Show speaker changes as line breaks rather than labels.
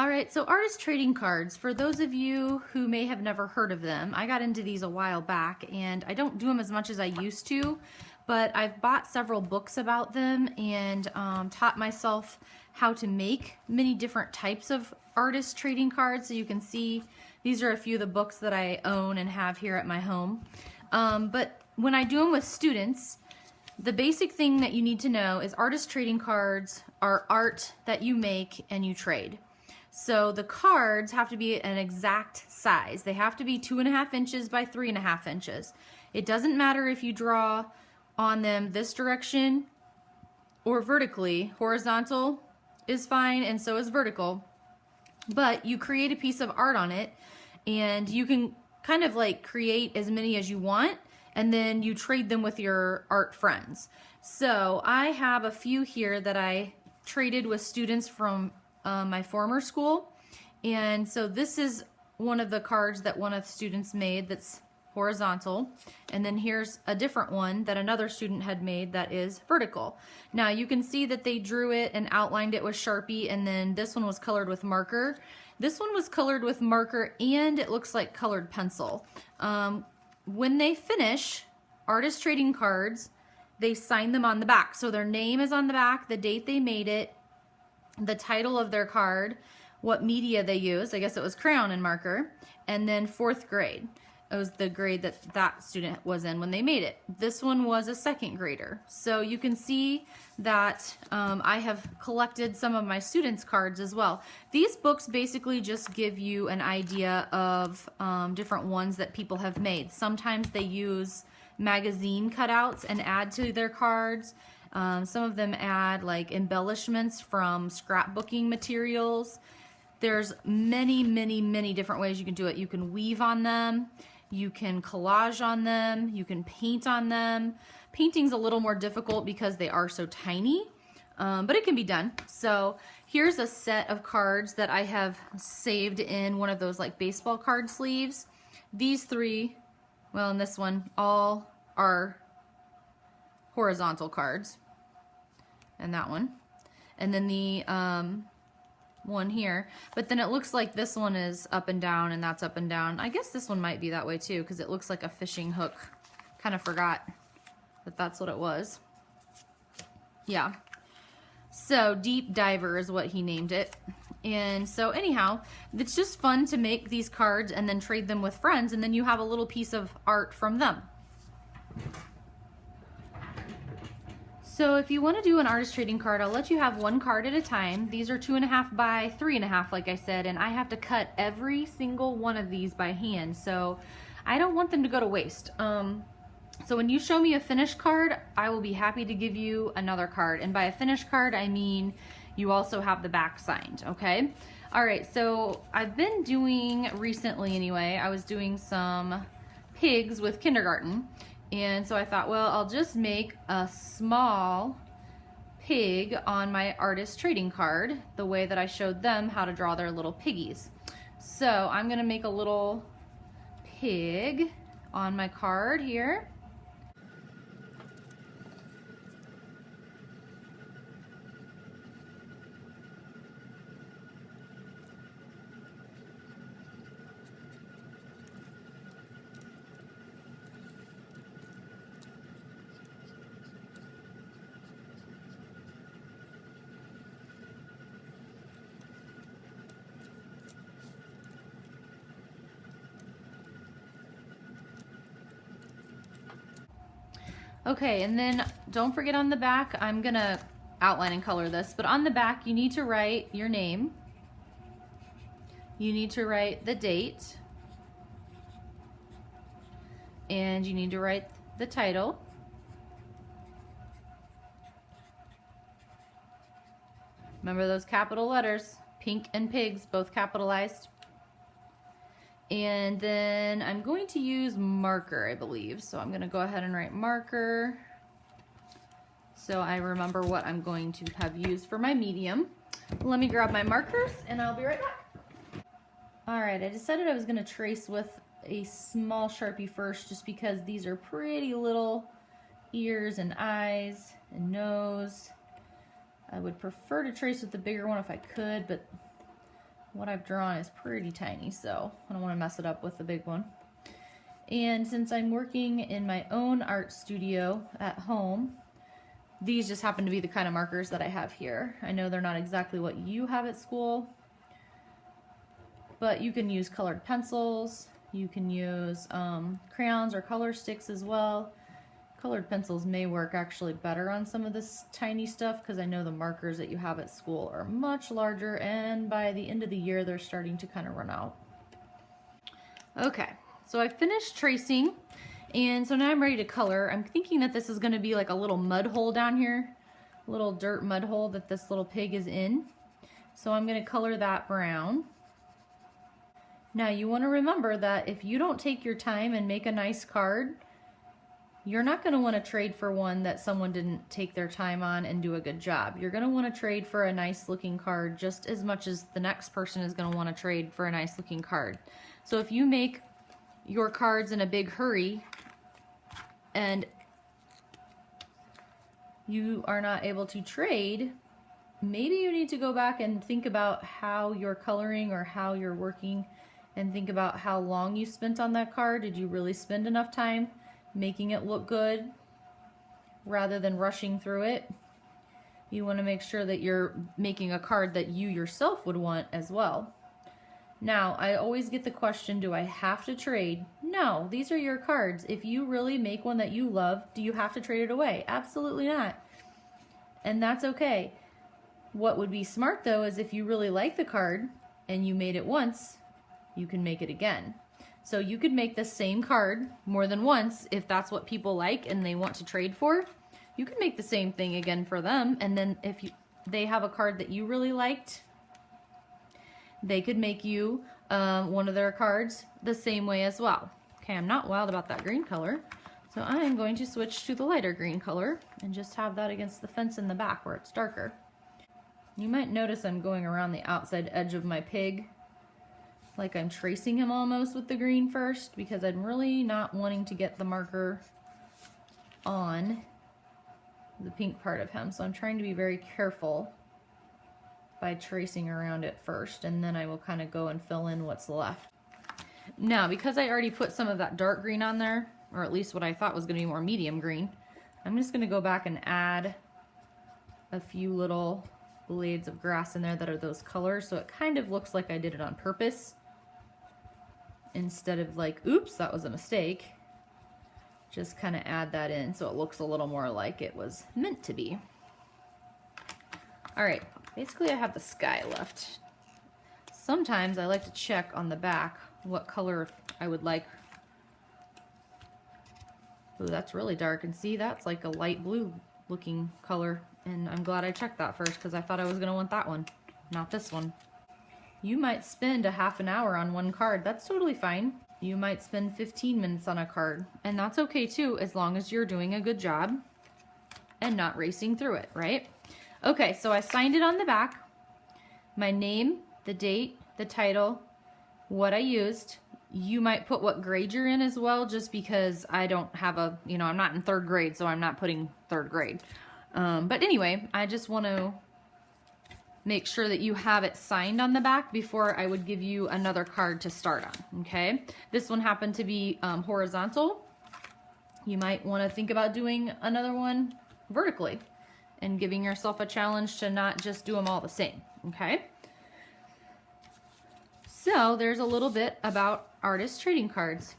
All right, so artist trading cards, for those of you who may have never heard of them, I got into these a while back and I don't do them as much as I used to, but I've bought several books about them and taught myself how to make many different types of artist trading cards. So you can see these are a few of the books that I own and have here at my home. But when I do them with students, the basic thing that you need to know is artist trading cards are art that you make and you trade. So the cards have to be an exact size. They have to be 2.5 inches by 3.5 inches. It doesn't matter if you draw on them this direction or vertically. Horizontal is fine and so is vertical. But you create a piece of art on it and you can kind of like create as many as you want and then you trade them with your art friends. So I have a few here that I traded with students from my former school, and so this is one of the cards that one of the students made that's horizontal, and then here's a different one that another student had made that is vertical. Now you can see that they drew it and outlined it with Sharpie, and then this one was colored with marker. This one was colored with marker and it looks like colored pencil. When they finish artist trading cards, they sign them on the back. So their name is on the back, the date they made it, the title of their card, what media they used, I guess it was crayon and marker, and then 4th grade. It was the grade that that student was in when they made it. This one was a 2nd grader. So you can see that I have collected some of my students' cards as well. These books basically just give you an idea of different ones that people have made. Sometimes they use magazine cutouts and add to their cards. Some of them add like embellishments from scrapbooking materials. There's many different ways you can do it. You can weave on them, you can collage on them, you can paint on them. Painting's a little more difficult because they are so tiny, but it can be done. So here's a set of cards that I have saved in one of those like baseball card sleeves. These 3, well, and this one, all are horizontal cards. And that one, and then the one here, but then it looks like this one is up and down and that's up and down. I guess this one might be that way too because it looks like a fishing hook. Kind of forgot that that's what it was. Yeah, so Deep Diver is what he named it. And so anyhow, it's just fun to make these cards and then trade them with friends, and then you have a little piece of art from them. So if you want to do an artist trading card, I'll let you have one card at a time. These are 2.5 by 3.5, like I said, and I have to cut every single one of these by hand, so I don't want them to go to waste. So when you show me a finished card, I will be happy to give you another card. And by a finished card, I mean you also have the back signed, okay? All right, so I've been doing, recently anyway, I was doing some pigs with kindergarten. And so I thought, well, I'll just make a small pig on my artist trading card, the way that I showed them how to draw their little piggies. So I'm gonna make a little pig on my card here. Okay, and then don't forget on the back, I'm gonna outline and color this, but on the back you need to write your name, you need to write the date, and you need to write the title. Remember those capital letters, pink and pigs, both capitalized. And then I'm going to use marker, I believe. So I'm going to go ahead and write marker so I remember what I'm going to have used for my medium. Let me grab my markers and I'll be right back. All right, I decided I was going to trace with a small Sharpie first just because these are pretty little ears and eyes and nose. I would prefer to trace with the bigger one if I could, but what I've drawn is pretty tiny, so I don't want to mess it up with the big one. And since I'm working in my own art studio at home, these just happen to be the kind of markers that I have here. I know they're not exactly what you have at school, but you can use colored pencils, you can use crayons or color sticks as well. Colored pencils may work actually better on some of this tiny stuff because I know the markers that you have at school are much larger, and by the end of the year they're starting to kind of run out. Okay, so I finished tracing, and so now I'm ready to color. I'm thinking that this is going to be like a little mud hole down here, a little dirt mud hole that this little pig is in. So I'm going to color that brown. Now you want to remember that if you don't take your time and make a nice card, you're not going to want to trade for one that someone didn't take their time on and do a good job. You're going to want to trade for a nice looking card just as much as the next person is going to want to trade for a nice looking card. So if you make your cards in a big hurry and you are not able to trade, maybe you need to go back and think about how you're coloring or how you're working, and think about how long you spent on that card. Did you really spend enough time making it look good rather than rushing through it? You want to make sure that you're making a card that you yourself would want as well. Now, I always get the question, do I have to trade? No, these are your cards. If you really make one that you love, do you have to trade it away? Absolutely not. And that's okay. What would be smart though is if you really like the card and you made it once, you can make it again. So you could make the same card more than once if that's what people like and they want to trade for. You can make the same thing again for them, and then if they have a card that you really liked, they could make you one of their cards the same way as well. Okay, I'm not wild about that green color, so I am going to switch to the lighter green color and just have that against the fence in the back where it's darker. You might notice I'm going around the outside edge of my pig, like I'm tracing him almost with the green first, because I'm really not wanting to get the marker on the pink part of him. So I'm trying to be very careful by tracing around it first, and then I will kind of go and fill in what's left. Now, because I already put some of that dark green on there, or at least what I thought was going to be more medium green, I'm just going to go back and add a few little blades of grass in there that are those colors, so it kind of looks like I did it on purpose. Instead of like, oops, that was a mistake, just kind of add that in so it looks a little more like it was meant to be. All right, basically I have the sky left. Sometimes I like to check on the back what color I would like. Ooh, that's really dark, and see, that's like a light blue looking color, and I'm glad I checked that first because I thought I was going to want that one, not this one. You might spend a half an hour on one card. That's totally fine. You might spend 15 minutes on a card, and that's okay too, as long as you're doing a good job and not racing through it, right? Okay, so I signed it on the back. My name, the date, the title, what I used. You might put what grade you're in as well, just because I don't have a, I'm not in 3rd grade, so I'm not putting 3rd grade. But anyway, I just want to make sure that you have it signed on the back before I would give you another card to start on, okay? This one happened to be horizontal. You might want to think about doing another one vertically and giving yourself a challenge to not just do them all the same, okay? So there's a little bit about artist trading cards.